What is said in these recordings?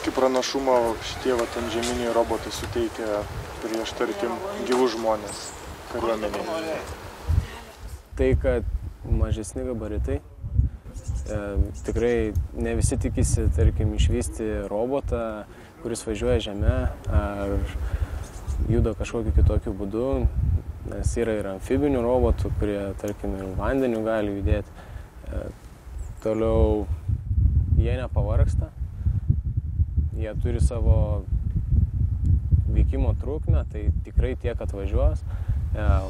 kokį pranašumą šitie antžeminiai robotai suteikia prieš, tarkim, gyvus žmonės kariuomenėje? Tai, kad mažesni gabaritai, tikrai ne visi tikisi, tarkim, išvysti robotą, kuris važiuoja žeme ar juda kažkokiu kitokiu būdu, nes yra ir amfibinių robotų, kurie, tarkim, ir vandeniu gali judėti. Toliau jie nepavargsta, jie turi savo veikimo trukmę, tai tikrai tiek atvažiuos,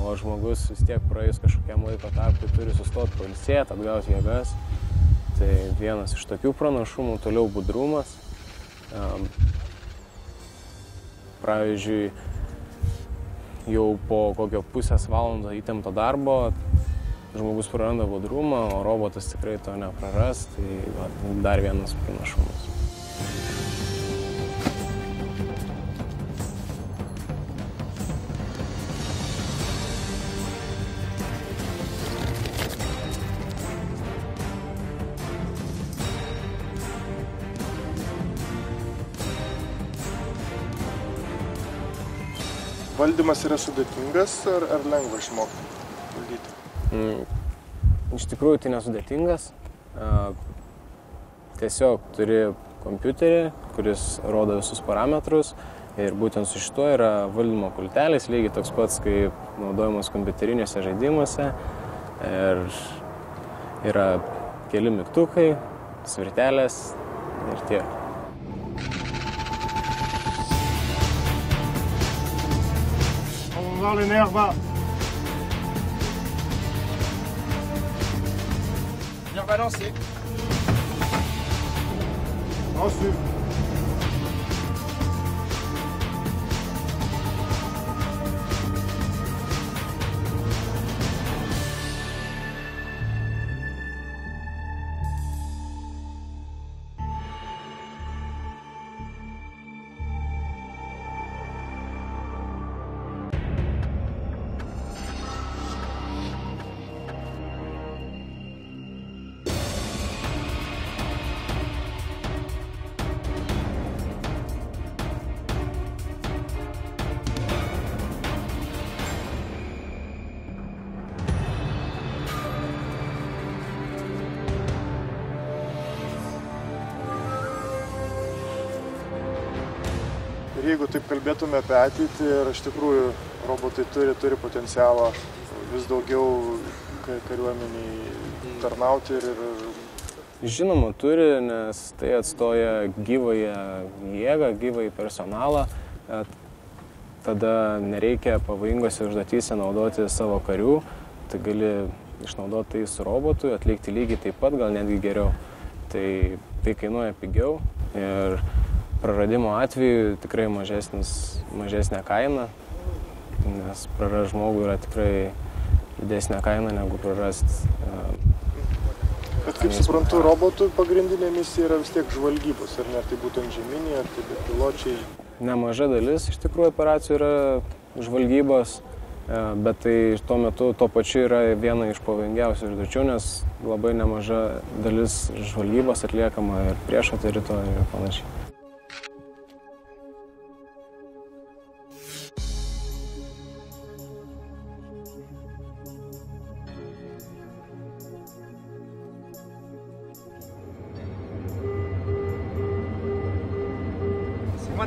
o žmogus vis tiek praėjus kažkokiam laiko tarpui turi sustoti pailsėti, atgauti jėgas. Tai vienas iš tokių pranašumų, toliau budrumas. Pavyzdžiui, jau po kokio pusės valandos įtempto darbo žmogus praranda budrumą, o robotas tikrai to nepraras, tai dar vienas pranašumas. Valdymas yra sudėtingas ar lengva išmokti valdyti? Iš tikrųjų tai nesudėtingas. Tiesiog turi kompiuterį, kuris rodo visus parametrus ir būtent su šituo yra valdymo pultelis, lygiai toks pats, kaip naudojamas kompiuteriniuose žaidimuose. Ir yra keli mygtukai, svirtelės ir tiek. Voir les nerfs bas. Bien balancé. Reçu. Ir jeigu taip kalbėtume apie ateitį, ir iš tikrųjų robotai turi potencialą vis daugiau kariuomeniai tarnauti ir... Žinoma, turi, nes tai atstoja gyvąją jėgą, gyvąjį personalą. Tada nereikia pavojingose užduotyse naudoti savo karių, tai gali išnaudoti tai su robotu, atlikti lygiai taip pat, gal netgi geriau. Tai kainuoja pigiau ir praradimo atveju tikrai mažesnė kaina, nes prarast žmogų yra tikrai didesnė kaina negu prarast... Bet kaip suprantu, robotų pagrindinė misija yra vis tiek žvalgybos, ar ne? Tai būtent žeminiai, ar tai bepiločiai? Nemaža dalis iš tikrųjų operacijų yra žvalgybos, bet tai tuo metu tuo pačiu yra viena iš pavojingiausių užduočių, nes labai nemaža dalis žvalgybos atliekama ir priešo teritorijoje ir panašiai.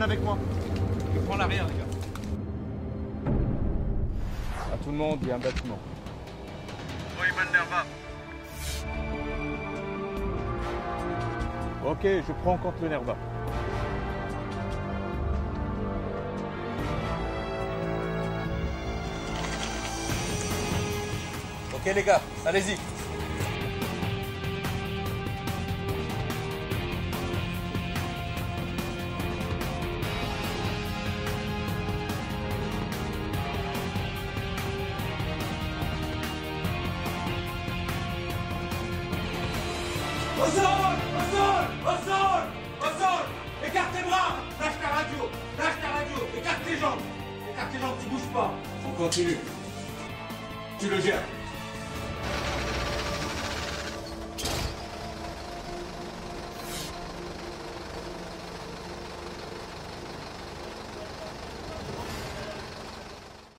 Avec moi. Je prends l'arrière, les gars. À tout le monde, il y a un bâtiment. Oui, Nerva. Ok, je prends en compte le Nerva. Ok, les gars, allez-y. Au sol! Écarte tes bras! Lâche ta radio! Écarte tes jambes, tu bouges pas! On continue. Tu le gères.